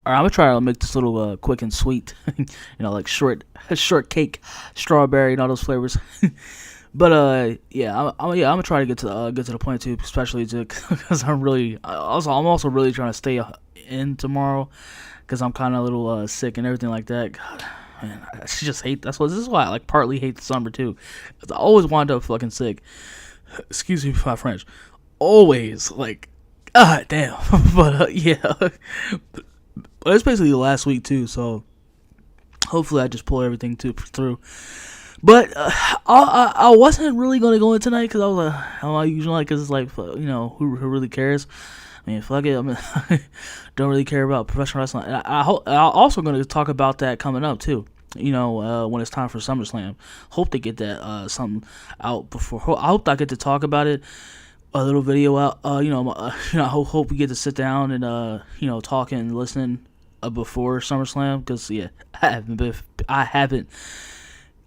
All right, I'm gonna try to make this a little quick and sweet, like shortcake, strawberry, and all those flavors. But yeah, I'm gonna try to get to the point too, especially because I'm also really trying to stay in tomorrow because I'm kind of a little sick and everything like that. God, man, I just hate. This is why I like partly hate the summer too, because I always wind up fucking sick. Excuse me for my French. Always like, god damn. But yeah, but it's basically the last week too, so hopefully I just pull everything through. But I wasn't really gonna go in tonight because I was like, I'm usually like, because it's like, who really cares? I mean, fuck it. I mean, don't really care about professional wrestling. And I'm also gonna talk about that coming up too. When it's time for SummerSlam. Hope to get that something out before. I hope I get to talk about it. A little video out. I hope we get to sit down and talk and listen before SummerSlam because yeah, I haven't.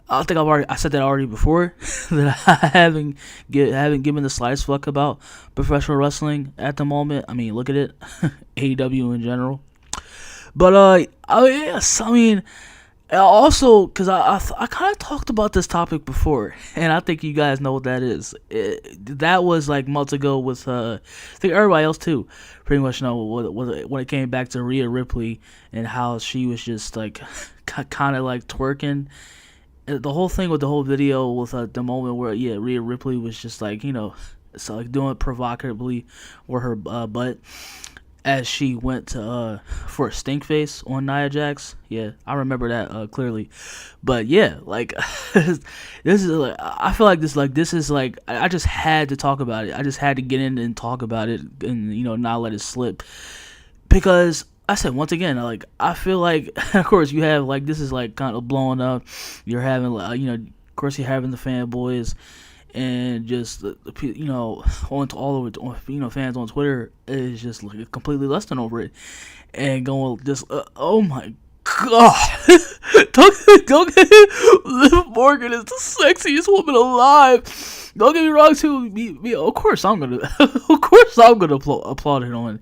I think I said that already before that I haven't given the slightest fuck about professional wrestling at the moment. I mean, look at it, AEW in general. But yes, I mean, also because I kind of talked about this topic before, and I think you guys know what that is. That was like months ago with I think everybody else too, pretty much know when it came back to Rhea Ripley and how she was just like kind of like twerking. The whole thing with the whole video was the moment where Rhea Ripley was just like so like doing it provocatively with her butt as she went to for a stink face on Nia Jax. Yeah, I remember that clearly. But yeah, like this is like I feel like this is like I just had to talk about it. I just had to get in and talk about it and not let it slip because I said once again, like I feel like, of course, you have like this is like kind of blowing up. You're having, of course, you're having the fanboys and just on to all over, fans on Twitter is just like completely lusting over it and going just, oh my god, don't get Liv Morgan is the sexiest woman alive. Don't get me wrong, too. Of course, I'm gonna applaud it on.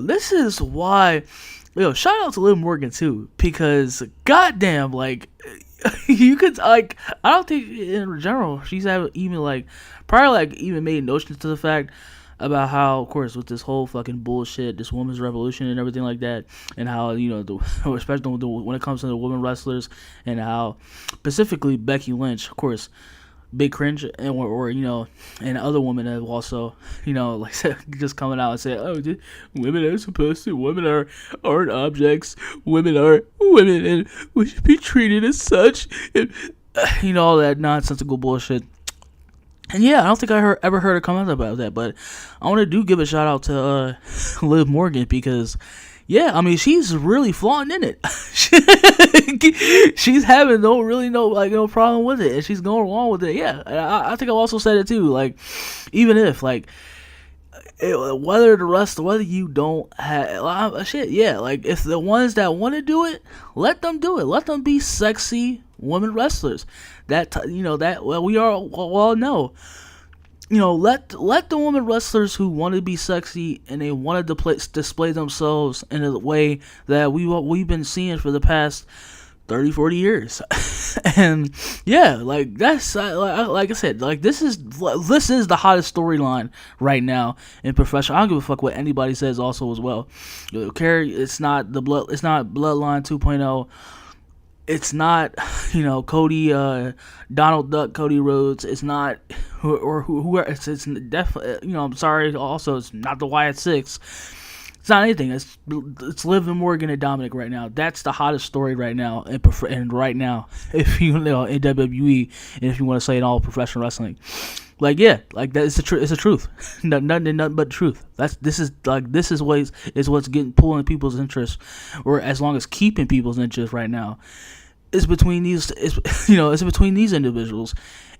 This is why. Shout out to Liv Morgan too, because goddamn, like you could like I don't think in general she's even like probably like even made notions to the fact about how, of course, with this whole fucking bullshit, this women's revolution and everything like that, and how especially when it comes to the women wrestlers, and how specifically Becky Lynch, of course. Big cringe, and or and other women have also like just coming out and saying, oh, women are supposed to, aren't objects, women are women and we should be treated as such, and all that nonsensical bullshit. And yeah, I don't think I ever heard her comment about that, but I want to give a shout out to Liv Morgan because. Yeah, I mean she's really flaunting in it. She's having no problem with it, and she's going along with it. Yeah, I think I also said it too. Like, even if whether you don't have shit, yeah. Like if the ones that want to do it, let them do it. Let them be sexy women wrestlers. That we all know. Let the women wrestlers who want to be sexy and they want to display themselves in a way that we've been seeing for the past 30, 40 years. And yeah, like that's like I said, like this is the hottest storyline right now in professional. I don't give a fuck what anybody says also as well. It's not Bloodline 2.0. It's not, Cody, Donald Duck, Cody Rhodes. It's not, or whoever. It's definitely, I'm sorry. Also, it's not the Wyatt Six. It's not anything. It's Liv Morgan and Dominik right now. That's the hottest story right now, and right now, if in WWE, and if you want to say in all professional wrestling. Like yeah, like that is the truth. It's the truth. Nothing but truth. This is what's pulling people's interest, or as long as keeping people's interest right now. It's between these. It's between these individuals,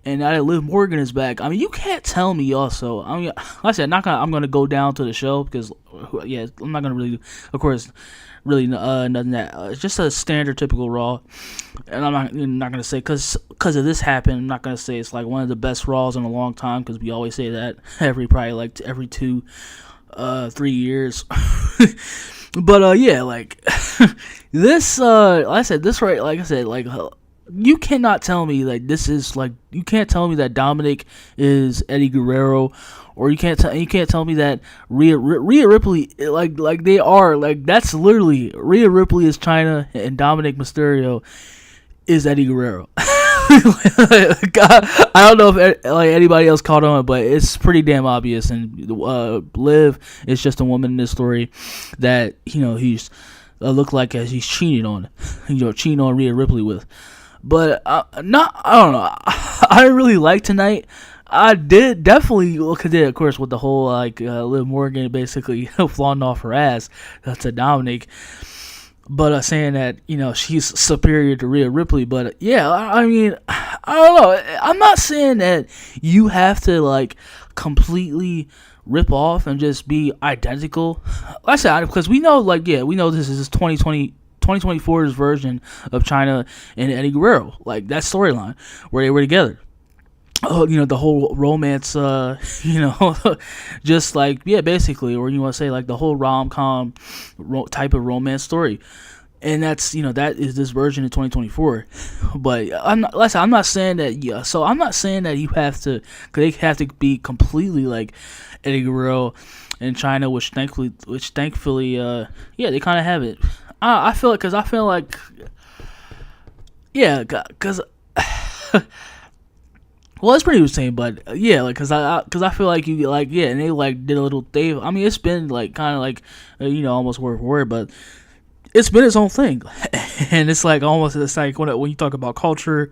and now that Liv Morgan is back. I mean, you can't tell me also. I mean, like I said, I'm gonna go down to the show because yeah, I'm not gonna really, of course. Really, nothing that it's just a standard, typical Raw, and I'm not gonna say because of this happened. I'm not gonna say it's like one of the best Raws in a long time because we always say that every 2, 3 years. But yeah, like this. Like I said, this right. Like I said, like you cannot tell me like this is like you can't tell me that Dominik is Eddie Guerrero, or you can't tell me that Rhea Ripley like they are like that's literally Rhea Ripley is China and Dominik Mysterio is Eddie Guerrero. I don't know if like anybody else caught on, but it's pretty damn obvious. And Liv is just a woman in this story that he's look like as he's cheating on, cheating on Rhea Ripley with. But I don't know. I didn't really like tonight. I did definitely look at it, of course, with the whole like Liv Morgan basically flaunting off her ass to Dominik. But saying that she's superior to Rhea Ripley, but yeah, I mean, I don't know. I'm not saying that you have to like completely rip off and just be identical. Like I said, because we know, like we know this is 2024's version of China and Eddie Guerrero, like that storyline where they were together. Oh, the whole romance, just like, basically, or you want to say like the whole rom-com type of romance story. And that's, that is this version of 2024. But I'm not saying that, so I'm not saying that you have to, cause they have to be completely like Eddie Guerrero and China, which thankfully, they kind of have it. I feel like, cause well, it's pretty insane, but yeah, like, cause I feel like you like, and they like did a little thing. I mean, it's been like kind of like, almost word for word, but it's been its own thing, and it's like when you talk about culture,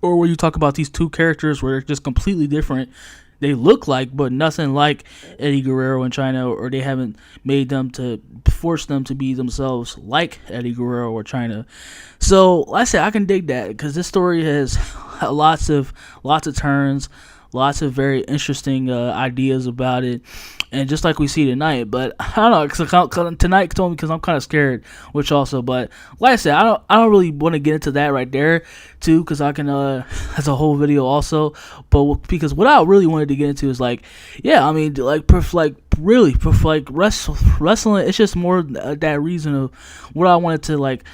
or when you talk about these two characters where they're just completely different. They look like, but nothing like Eddie Guerrero and China, or they haven't made them to force them to be themselves like Eddie Guerrero or China. So, like I said, I can dig that because this story has lots of turns, lots of very interesting ideas about it, and just like we see tonight. But I don't know, cause tonight told me because I'm kind of scared, which also. But like I said, I don't really want to get into that right there too, because I can that's a whole video also. But because what I really wanted to get into is like, I mean, wrestling. It's just more that reason of what I wanted to like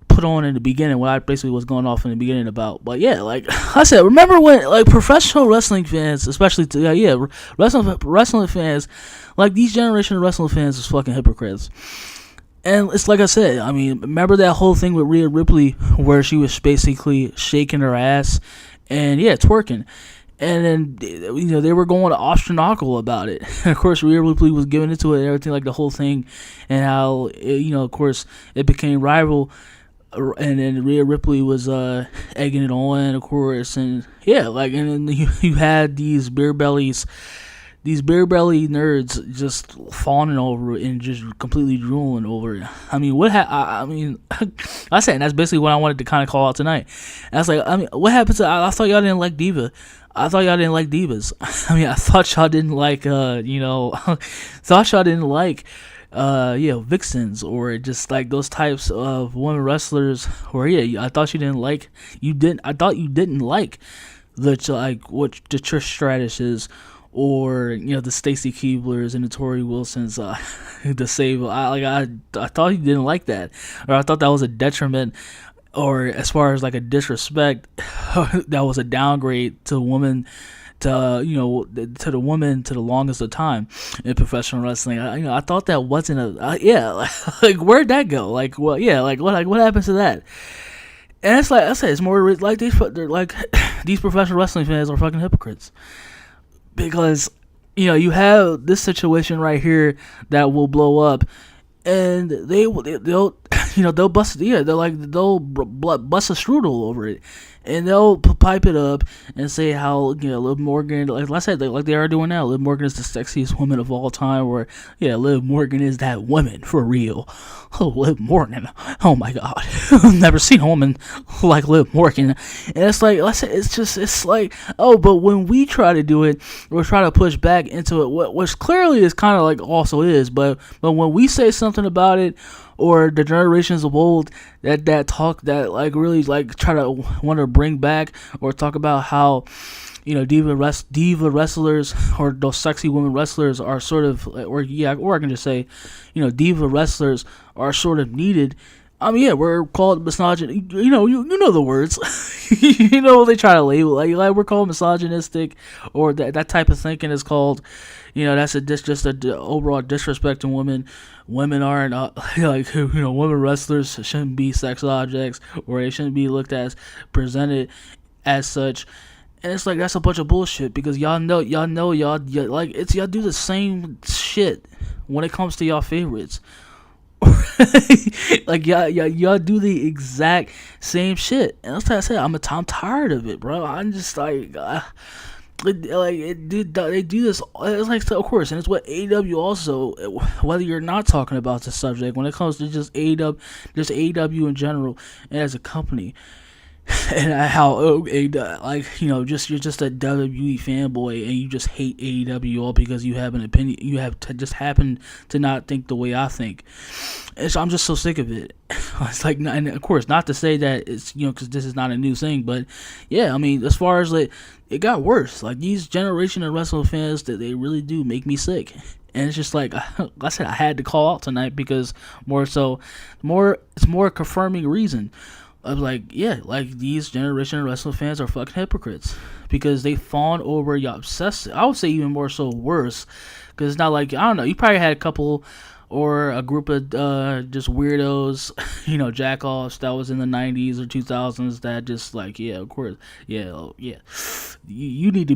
put on in the beginning, what I basically was going off in the beginning about. But yeah, like I said, remember when like professional wrestling fans, especially wrestling fans, like these generation of wrestling fans is fucking hypocrites. And it's like I said, I mean, remember that whole thing with Rhea Ripley where she was basically shaking her ass and twerking. And then, they were going astronomical about it. And of course, Rhea Ripley was giving into it and everything, like the whole thing, and how, of course, it became rival. And then Rhea Ripley was egging it on, of course, and and then you had these beer belly nerds just fawning over it and just completely drooling over it. I mean, I said, and that's basically what I wanted to kind of call out tonight. And I was like, I mean, what happened to? I thought y'all didn't like Diva. I thought y'all didn't like divas. I mean, I thought y'all didn't like, thought y'all didn't like. Vixens, or just like those types of women wrestlers. Or I thought you didn't like. I thought you didn't like what the Trish Stratus's, or the Stacy Keeblers and the Tori Wilsons, the Sable. I thought you didn't like that, or I thought that was a detriment, or as far as like a disrespect, that was a downgrade to women. To the woman to the longest of time in professional wrestling. I thought that wasn't like where'd that go? Like what happened to that? And it's like I said, it's more like they're like these professional wrestling fans are fucking hypocrites, because you have this situation right here that will blow up, and they'll bust they'll bust a strudel over it. And they'll pipe it up and say how Liv Morgan, like I said, like they are doing now. Liv Morgan is the sexiest woman of all time. Or Liv Morgan is that woman for real. Oh, Liv Morgan. Oh my God, I've never seen a woman like Liv Morgan. And it's like I said, it's like but when we try to do it, or try to push back into it, which clearly is kind of like also is, but when we say something about it, or the generations of old that talk that like really like try to want to bring back or talk about how diva wrestlers, or those sexy women wrestlers are sort of, or I can just say, diva wrestlers are sort of needed. I mean, yeah, we're called misogynistic. You know the words. They try to label, like we're called misogynistic, or that type of thinking is called. That's just a overall disrespect to women. Women aren't women wrestlers shouldn't be sex objects, or they shouldn't be looked as presented as such. And it's like, that's a bunch of bullshit, because y'all like, it's y'all do the same shit when it comes to y'all favorites. Like, y'all do the exact same shit, and that's what I said. I'm tired of it, bro. I'm just like, they do this. It's like, of course, and it's what AEW also. Whether you're not talking about the subject, when it comes to just AEW in general, and as a company. And how you're just a WWE fanboy, and you just hate AEW all because you have an opinion. You have just happen to not think the way I think, and so I'm just so sick of it. It's like, and of course, not to say that it's because this is not a new thing, but yeah, I mean, as far as it got worse. Like, these generation of wrestling fans, that they really do make me sick. And it's just like I said, I had to call out tonight, because it's more confirming reason. I was like, yeah, like, these generation of wrestling fans are fucking hypocrites, because they fawn over y'all obsessive. I would say even more so worse, because it's not like, I don't know, you probably had a couple or a group of just weirdos, jack-offs that was in the 90s or 2000s that just like, yeah, of course, yeah, you need to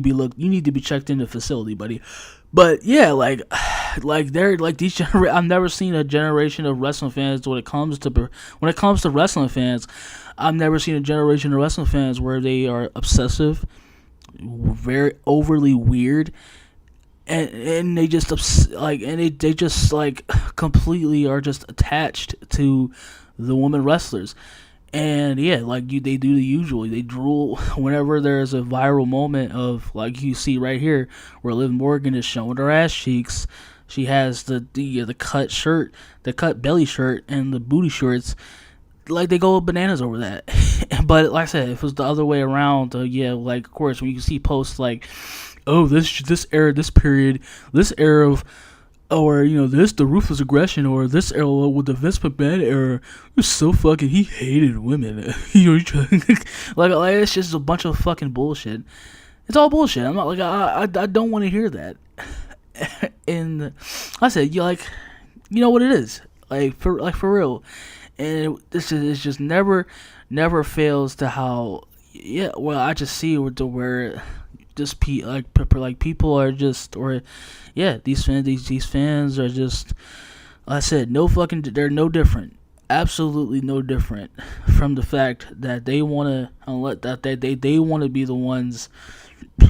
be checked in the facility, buddy. But yeah, like they're like these I've never seen a generation of wrestling fans when it comes to wrestling fans. I've never seen a generation of wrestling fans where they are obsessive, very overly weird, and they just they just like completely are just attached to the women wrestlers. And yeah, like they do the usual. They drool whenever there's a viral moment of, like you see right here, where Liv Morgan is showing her ass cheeks. She has the cut shirt, the cut belly shirt, and the booty shorts. Like, they go bananas over that. But like I said, if it was the other way around, like, of course, when you see posts like, oh, this era of, or this the ruthless aggression, or this era with the Vince McMahon era, was so fucking, he hated women. like it's just a bunch of fucking bullshit. It's all bullshit. I'm not like, I don't want to hear that. And I said, you know what it is, for real. And this is just never fails to how, yeah. Well, I just see where just people are just, or yeah, these fans are just, like I said, they're no different, absolutely no different from the fact that they want to they want to be the ones.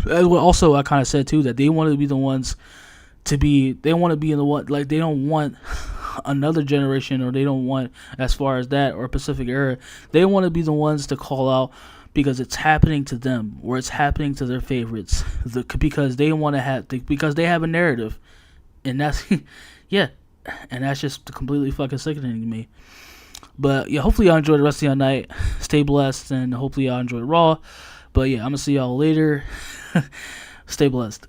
Also, I kind of said too that they want to be the ones they want to be in the one, like, they don't want another generation, or they don't want, as far as that, or Pacific era, they want to be the ones to call out because it's happening to them, or it's happening to their favorites, because they want to because they have a narrative, and that's yeah, and that's just completely fucking sickening to me. But yeah, hopefully y'all enjoy the rest of your night. Stay blessed, and hopefully y'all enjoy Raw. But yeah, I'm gonna see y'all later. Stay blessed.